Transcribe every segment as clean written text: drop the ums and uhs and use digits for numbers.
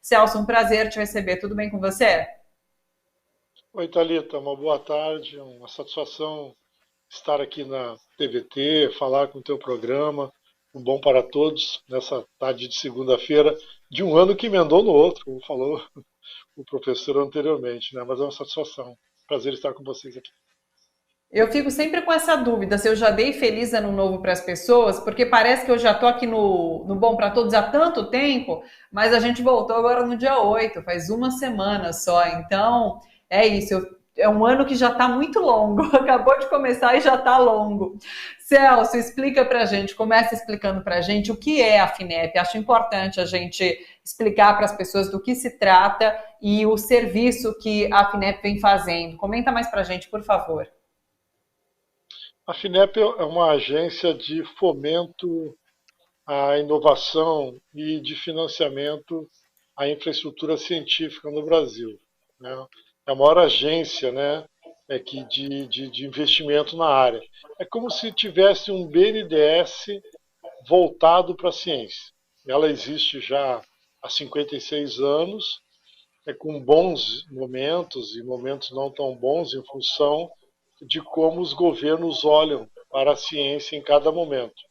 Celso, um prazer te receber. Tudo bem com você? Oi, Thalita, uma boa tarde, uma satisfação estar aqui na TVT, falar com o teu programa, um bom para todos nessa tarde de segunda-feira, de um ano que emendou no outro, como falou o professor anteriormente, né? Mas é uma satisfação, prazer estar com vocês aqui. Eu fico sempre com essa dúvida se eu já dei feliz ano novo para as pessoas, porque parece que eu já estou aqui no Bom para Todos há tanto tempo, mas a gente voltou agora no dia 8, faz uma semana só. Então, é isso. É um ano que já está muito longo, acabou de começar e já está longo. Celso, explica para a gente, começa explicando para a gente o que é a FINEP. Acho importante a gente explicar para as pessoas do que se trata e o serviço que a FINEP vem fazendo. Comenta mais para a gente, por favor. A FINEP é uma agência de fomento à inovação e de financiamento à infraestrutura científica no Brasil, né? É a maior agência, né, de investimento na área. É como se tivesse um BNDES voltado para a ciência. Ela existe já há 56 anos, com bons momentos e momentos não tão bons em função de como os governos olham para a ciência em cada momento.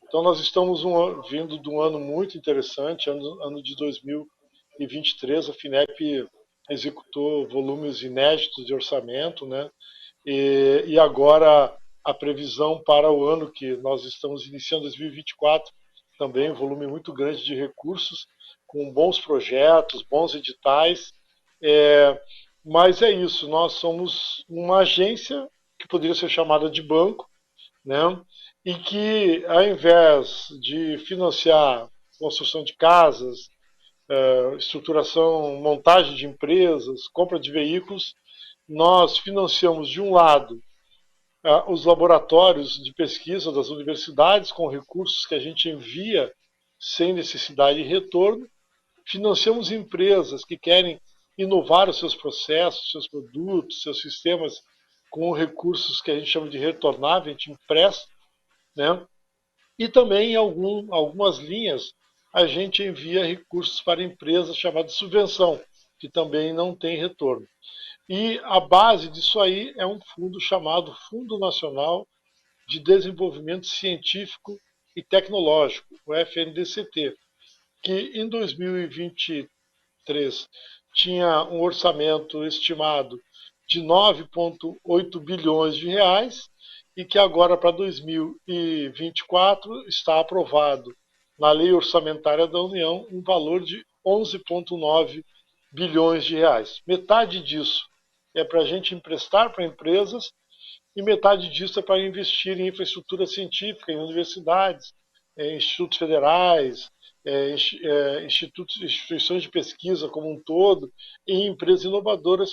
Então nós estamos vindo de um ano muito interessante, ano de 2023, a FINEP executou volumes inéditos de orçamento, né? E agora a previsão para o ano que nós estamos iniciando, 2024, também um volume muito grande de recursos, com bons projetos, bons editais. É, mas é isso, nós somos uma agência que poderia ser chamada de banco, né? E que, ao invés de financiar construção de casas, estruturação, montagem de empresas, compra de veículos, nós financiamos, de um lado, os laboratórios de pesquisa das universidades com recursos que a gente envia sem necessidade de retorno, financiamos empresas que querem inovar os seus processos, seus produtos, seus sistemas com recursos que a gente chama de retornável, a gente empresta, né? E também em algumas linhas a gente envia recursos para empresas chamadas subvenção, que também não tem retorno. E a base disso aí é um fundo chamado Fundo Nacional de Desenvolvimento Científico e Tecnológico, o FNDCT, que em 2023 tinha um orçamento estimado de 9,8 bilhões de reais e que agora para 2024 está aprovado na Lei Orçamentária da União um valor de 11,9 bilhões de reais. Metade disso é para a gente emprestar para empresas e metade disso é para investir em infraestrutura científica, em universidades, em institutos federais, instituições de pesquisa como um todo, e em empresas inovadoras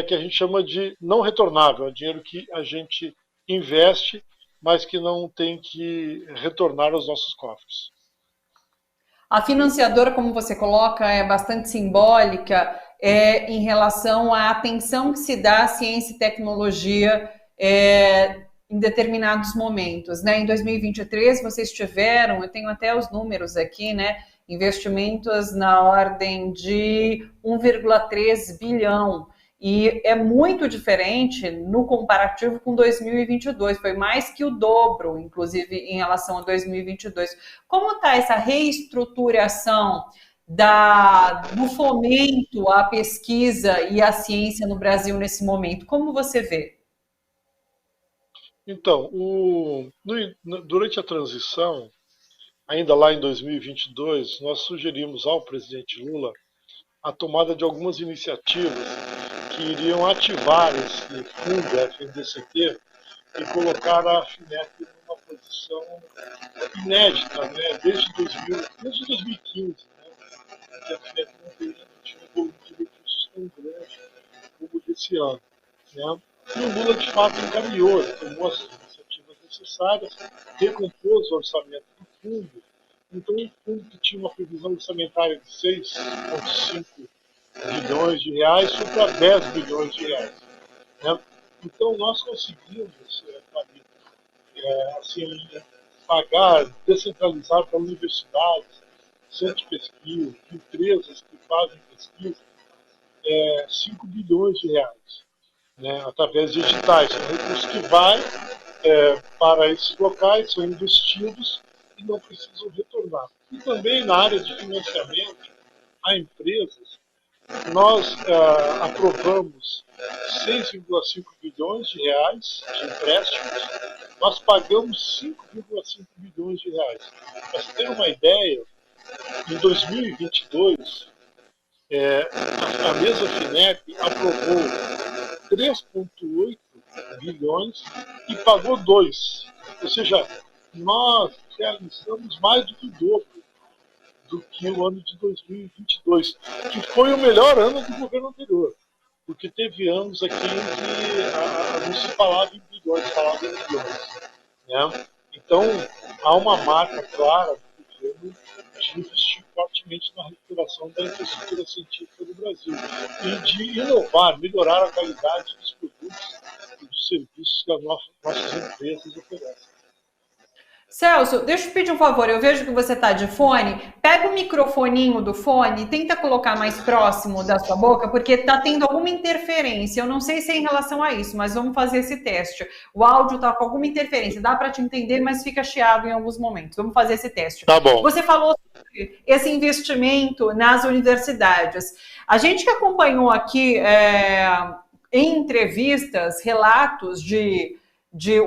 que a gente chama de não retornável, é dinheiro que a gente investe, mas que não tem que retornar aos nossos cofres. A financiadora, como você coloca, é bastante simbólica em relação à atenção que se dá à ciência e tecnologia em determinados momentos. Né? Em 2023, vocês tiveram, eu tenho até os números aqui, né? Investimentos na ordem de 1,3 bilhão. E é muito diferente no comparativo com 2022, foi mais que o dobro, inclusive, em relação a 2022. Como está essa reestruturação do fomento à pesquisa e à ciência no Brasil nesse momento? Como você vê? Então, durante a transição, ainda lá em 2022, nós sugerimos ao presidente Lula a tomada de algumas iniciativas que iriam ativar esse fundo FNDCT e colocar a FINEP numa posição inédita, né, desde 2015, né, que a FINEP não tinha um volume de recursos tão grande como desse ano. Né. E o Lula, de fato, encaminhou, tomou as iniciativas necessárias, recompôs o orçamento do fundo. Então, um fundo que tinha uma previsão orçamentária de 6,5 bilhões de reais foi para 10 bilhões de reais. Né? Então, nós conseguimos, assim, pagar, descentralizar para universidades, centros de pesquisa, de empresas que fazem pesquisa, 5 bilhões de reais, né, através de editais. É um recurso que vai para esses locais, são investidos e não precisam retornar. E também na área de financiamento a empresas, nós aprovamos 6,5 bilhões de reais de empréstimos, nós pagamos 5,5 bilhões de reais. Para você ter uma ideia, em 2022, a mesa FINEP aprovou 3,8 bilhões e pagou 2. Ou seja, nós realizamos mais do que o dobro do que o ano de 2022, que foi o melhor ano do governo anterior, porque teve anos aqui em que não se falava em bilhões, se falava em milhões. Né? Então, há uma marca clara do governo de investir fortemente na recuperação da infraestrutura científica do Brasil e de inovar, melhorar a qualidade dos produtos e dos serviços que as nossas empresas oferecem. Celso, deixa eu pedir um favor, eu vejo que você está de fone, pega o microfoninho do fone e tenta colocar mais próximo da sua boca, porque está tendo alguma interferência, eu não sei se é em relação a isso, mas vamos fazer esse teste. O áudio está com alguma interferência, dá para te entender, mas fica chiado em alguns momentos, vamos fazer esse teste. Tá bom. Você falou sobre esse investimento nas universidades. A gente que acompanhou aqui em entrevistas, relatos de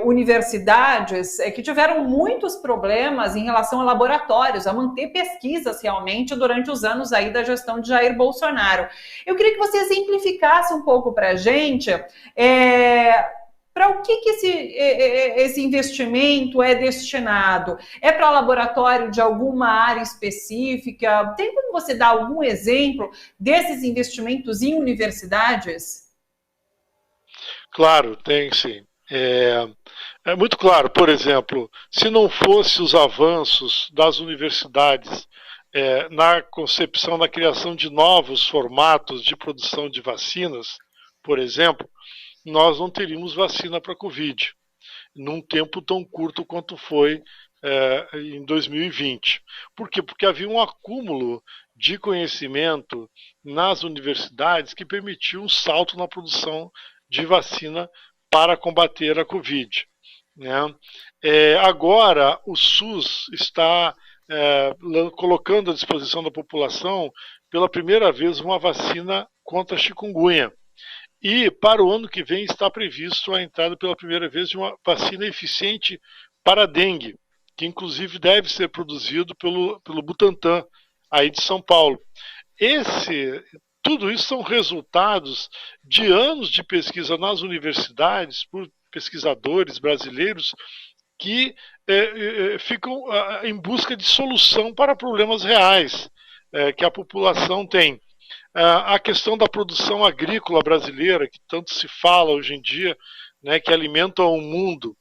universidades que tiveram muitos problemas em relação a laboratórios, a manter pesquisas realmente durante os anos aí da gestão de Jair Bolsonaro. Eu queria que você exemplificasse um pouco para a gente para o que esse investimento é destinado? É para laboratório de alguma área específica? Tem como você dar algum exemplo desses investimentos em universidades? Claro, tem sim. É muito claro, por exemplo, se não fosse os avanços das universidades na concepção, na criação de novos formatos de produção de vacinas, por exemplo, nós não teríamos vacina para a Covid, num tempo tão curto quanto foi em 2020. Por quê? Porque havia um acúmulo de conhecimento nas universidades que permitiu um salto na produção de vacina para combater a Covid. Né? Agora, o SUS está colocando à disposição da população, pela primeira vez, uma vacina contra a chikungunya. E, para o ano que vem, está previsto a entrada, pela primeira vez, de uma vacina eficiente para a dengue, que, inclusive, deve ser produzido pelo Butantan, aí de São Paulo. Tudo isso são resultados de anos de pesquisa nas universidades, por pesquisadores brasileiros que ficam em busca de solução para problemas reais que a população tem. A questão da produção agrícola brasileira, que tanto se fala hoje em dia, né, que alimenta o mundo,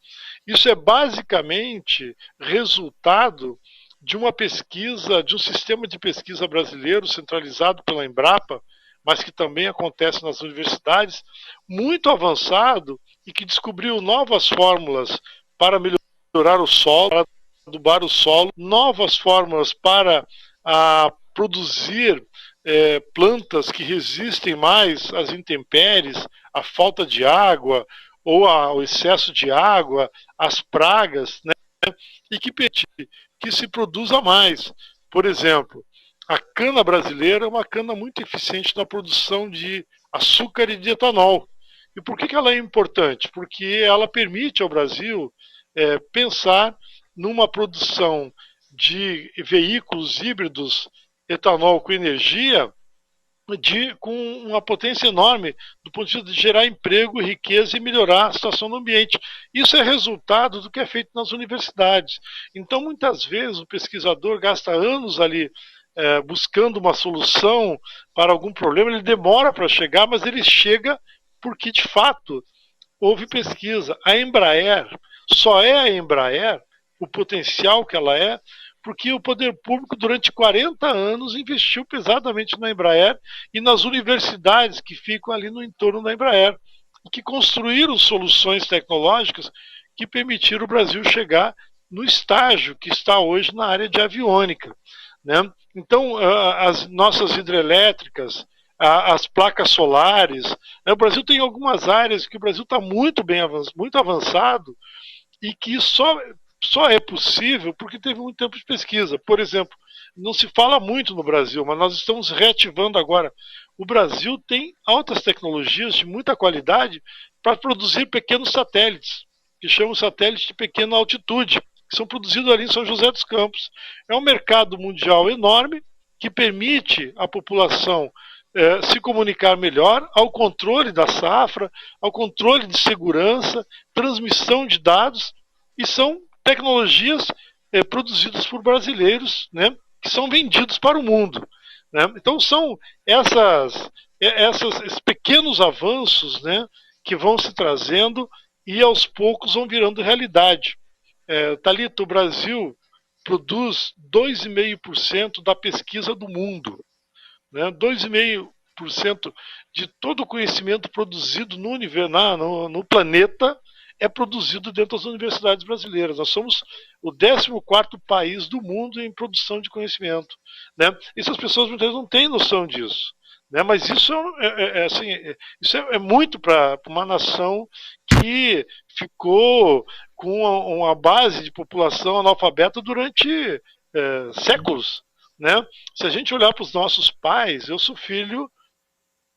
isso é basicamente resultado de uma pesquisa, de um sistema de pesquisa brasileiro centralizado pela Embrapa, mas que também acontece nas universidades, muito avançado e que descobriu novas fórmulas para melhorar o solo, para adubar o solo, novas fórmulas para produzir plantas que resistem mais às intempéries, à falta de água ou ao excesso de água, às pragas, né? E que se produza mais. Por exemplo, a cana brasileira é uma cana muito eficiente na produção de açúcar e de etanol. E por que ela é importante? Porque ela permite ao Brasil pensar numa produção de veículos híbridos etanol com energia com uma potência enorme do ponto de vista de gerar emprego, riqueza e melhorar a situação do ambiente. Isso é resultado do que é feito nas universidades. Então, muitas vezes, o pesquisador gasta anos ali buscando uma solução para algum problema, ele demora para chegar, mas ele chega porque, de fato, houve pesquisa. A Embraer, só é a Embraer, o potencial que ela é, porque o poder público, durante 40 anos, investiu pesadamente na Embraer e nas universidades que ficam ali no entorno da Embraer, e que construíram soluções tecnológicas que permitiram o Brasil chegar no estágio que está hoje na área de aviônica. né? Então, as nossas hidrelétricas, as placas solares, né? O Brasil tem algumas áreas que o Brasil está muito bem muito avançado e que só é possível porque teve muito tempo de pesquisa. Por exemplo, não se fala muito no Brasil, mas nós estamos reativando agora. O Brasil tem altas tecnologias de muita qualidade para produzir pequenos satélites, que chamam satélites de pequena altitude, que são produzidos ali em São José dos Campos. É um mercado mundial enorme que permite à população se comunicar melhor, ao controle da safra, ao controle de segurança, transmissão de dados, e são tecnologias produzidas por brasileiros, né, que são vendidos para o mundo. Né? Então são esses pequenos avanços, né, que vão se trazendo e aos poucos vão virando realidade. Thalita, o Brasil produz 2,5% da pesquisa do mundo. Né? 2,5% de todo o conhecimento produzido no planeta é produzido dentro das universidades brasileiras. Nós somos o 14º país do mundo em produção de conhecimento. Né? E as pessoas muitas vezes não têm noção disso. Né? Mas isso isso é muito para uma nação que ficou com uma base de população analfabeta durante séculos. Né? Se a gente olhar para os nossos pais, eu sou filho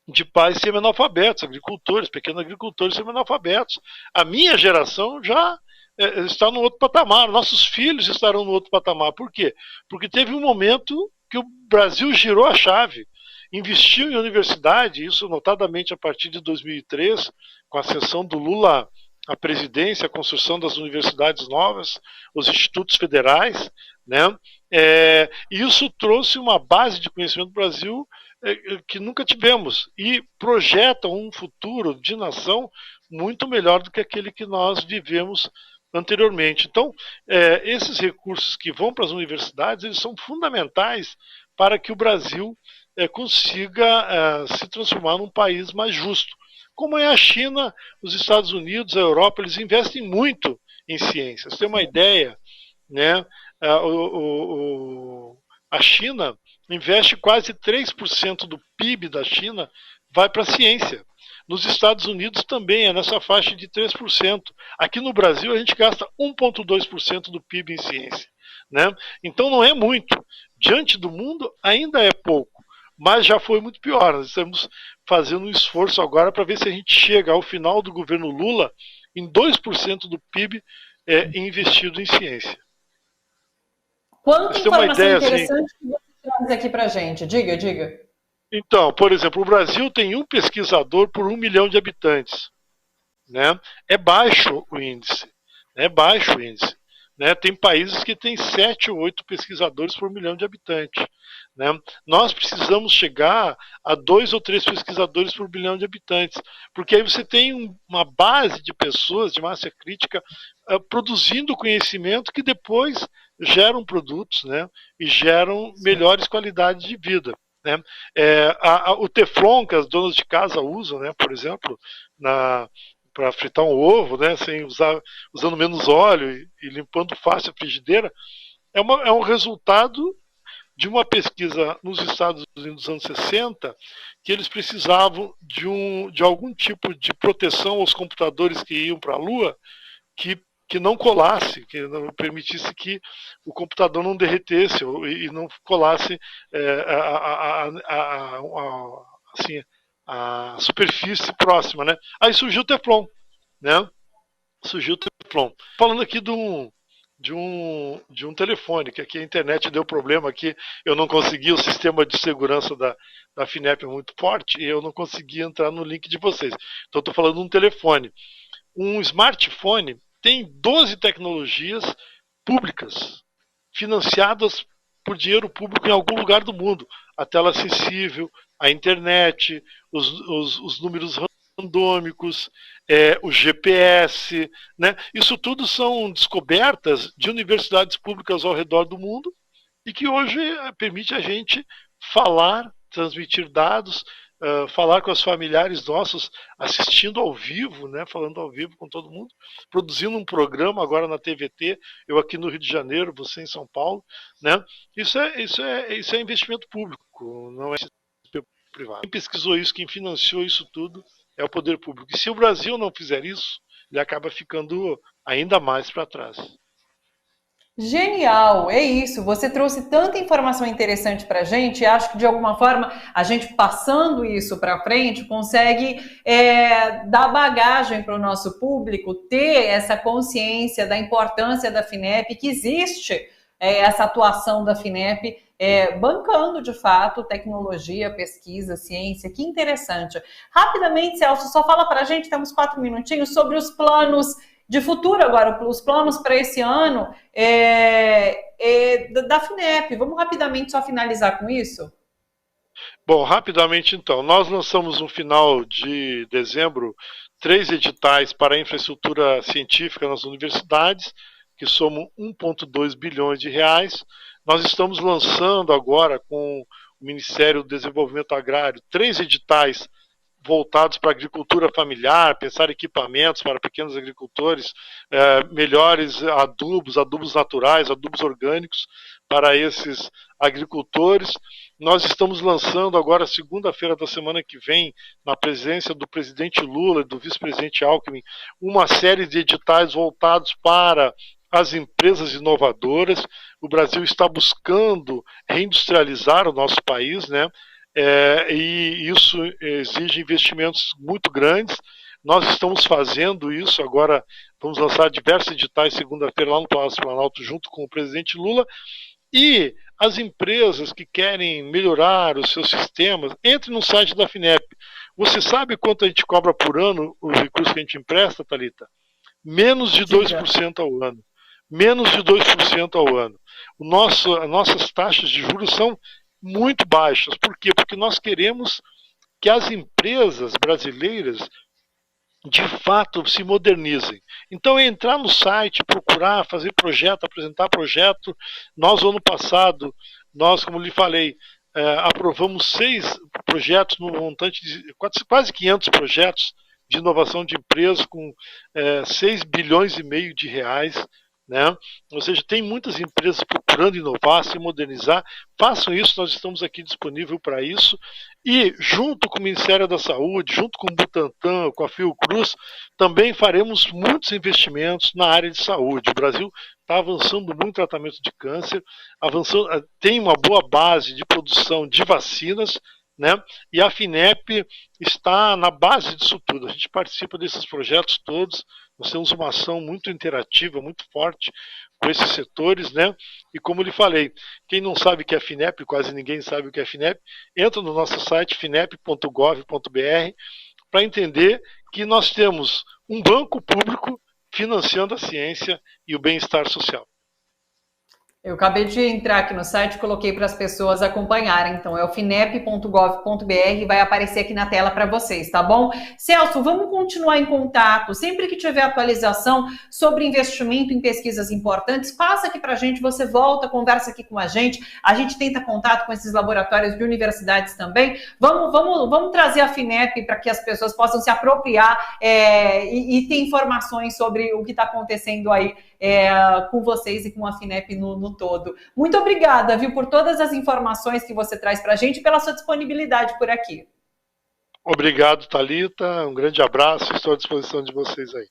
de pais semi-analfabetos, agricultores, pequenos agricultores semi-analfabetos. A minha geração já está no outro patamar, nossos filhos estarão no outro patamar. Por quê? Porque teve um momento que o Brasil girou a chave, investiu em universidade, isso notadamente a partir de 2003, com a ascensão do Lula à presidência, a construção das universidades novas, os institutos federais, né? Isso trouxe uma base de conhecimento do Brasil que nunca tivemos e projeta um futuro de nação muito melhor do que aquele que nós vivemos anteriormente. Então, esses recursos que vão para as universidades, eles são fundamentais para que o Brasil consiga se transformar num país mais justo. Como é a China, os Estados Unidos, a Europa, eles investem muito em ciência. Você tem uma ideia, né? A China investe quase 3% do PIB da China vai para a ciência. Nos Estados Unidos também é nessa faixa de 3%. Aqui no Brasil a gente gasta 1,2% do PIB em ciência. Né? Então não é muito. Diante do mundo ainda é pouco, mas já foi muito pior. Nós estamos fazendo um esforço agora para ver se a gente chega ao final do governo Lula em 2% do PIB investido em ciência. Quanta informação interessante que você traz aqui para a gente. Diga, diga. Então, por exemplo, o Brasil tem um pesquisador por 1 milhão de habitantes. Né? É baixo o índice. É baixo o índice. Né? Tem países que têm 7 ou 8 pesquisadores por 1 milhão de habitantes. Né? Nós precisamos chegar a 2 ou 3 pesquisadores por 1 milhão de habitantes, porque aí você tem uma base de pessoas, de massa crítica, produzindo conhecimento que depois geram produtos, né? E geram melhores qualidades de vida. Né? O Teflon que as donas de casa usam, né? Por exemplo, para fritar um ovo, né? Usando menos óleo e limpando fácil a frigideira, é um resultado de uma pesquisa nos Estados Unidos dos anos 60, que eles precisavam de algum tipo de proteção aos computadores que iam para a Lua, que não colasse, que não permitisse que o computador não derretesse e não colasse assim, a superfície próxima. Né? Aí surgiu o Teflon. Né? Surgiu o Teflon. Falando aqui de um telefone, que aqui a internet deu problema, aqui eu não consegui, o sistema de segurança da FINEP é muito forte, e eu não consegui entrar no link de vocês. Então estou falando de um telefone. Um smartphone tem 12 tecnologias públicas, financiadas por dinheiro público em algum lugar do mundo. A tela sensível, a internet, os números randômicos, o GPS, né? Isso tudo são descobertas de universidades públicas ao redor do mundo e que hoje permite a gente falar, transmitir dados falar com os familiares nossos, assistindo ao vivo, né, falando ao vivo com todo mundo, produzindo um programa agora na TVT, eu aqui no Rio de Janeiro, você em São Paulo, né? Isso é investimento público, não é privado. Quem pesquisou isso, quem financiou isso tudo é o poder público. E se o Brasil não fizer isso, ele acaba ficando ainda mais para trás. Genial, é isso. Você trouxe tanta informação interessante para a gente. E acho que de alguma forma a gente passando isso para frente consegue dar bagagem para o nosso público ter essa consciência da importância da FINEP, que existe essa atuação da FINEP bancando de fato tecnologia, pesquisa, ciência. Que interessante. Rapidamente, Celso, só fala para a gente, temos 4 minutinhos, sobre os planos de futuro agora, os planos para esse ano da FINEP. Vamos rapidamente só finalizar com isso? Bom, rapidamente então, nós lançamos no final de dezembro 3 editais para a infraestrutura científica nas universidades, que somam 1,2 bilhões de reais. Nós estamos lançando agora com o Ministério do Desenvolvimento Agrário 3 editais voltados para a agricultura familiar, pensar equipamentos para pequenos agricultores, melhores adubos naturais, adubos orgânicos para esses agricultores. Nós estamos lançando agora, segunda-feira da semana que vem, na presença do presidente Lula e do vice-presidente Alckmin, uma série de editais voltados para as empresas inovadoras. O Brasil está buscando reindustrializar o nosso país, né? E isso exige investimentos muito grandes. Nós estamos fazendo isso agora, vamos lançar diversos editais segunda-feira lá no Palácio Planalto junto com o presidente Lula. E as empresas que querem melhorar os seus sistemas, entre no site da FINEP. Você sabe quanto a gente cobra por ano os recursos que a gente empresta, Thalita? Menos de 2% ao ano. Menos de 2% ao ano. As nossas taxas de juros são muito baixas. Por quê? Porque nós queremos que as empresas brasileiras de fato se modernizem. Então é entrar no site, procurar, fazer projeto, apresentar projeto. Nós, ano passado, como lhe falei, aprovamos 6 projetos no montante de quase 500 projetos de inovação de empresas com 6 bilhões e meio de reais. Né? Ou seja, tem muitas empresas procurando inovar, se modernizar. Façam isso, nós estamos aqui disponíveis para isso. E junto com o Ministério da Saúde, junto com o Butantan, com a Fiocruz, também faremos muitos investimentos na área de saúde. O Brasil está avançando muito no tratamento de câncer, tem uma boa base de produção de vacinas, né? E a FINEP está na base disso tudo. A gente participa desses projetos todos. Nós temos uma ação muito interativa, muito forte com esses setores, né? E como lhe falei, quem não sabe o que é FINEP, quase ninguém sabe o que é FINEP, entra no nosso site finep.gov.br para entender que nós temos um banco público financiando a ciência e o bem-estar social. Eu acabei de entrar aqui no site e coloquei para as pessoas acompanharem. Então, é o finep.gov.br, vai aparecer aqui na tela para vocês, tá bom? Celso, vamos continuar em contato. Sempre que tiver atualização sobre investimento em pesquisas importantes, passa aqui para a gente, você volta, conversa aqui com a gente tenta contato com esses laboratórios de universidades também. Vamos trazer a FINEP para que as pessoas possam se apropriar e ter informações sobre o que está acontecendo aí com vocês e com a FINEP no todo. Muito obrigada, viu, por todas as informações que você traz para a gente e pela sua disponibilidade por aqui. Obrigado, Thalita. Um grande abraço. Estou à disposição de vocês aí.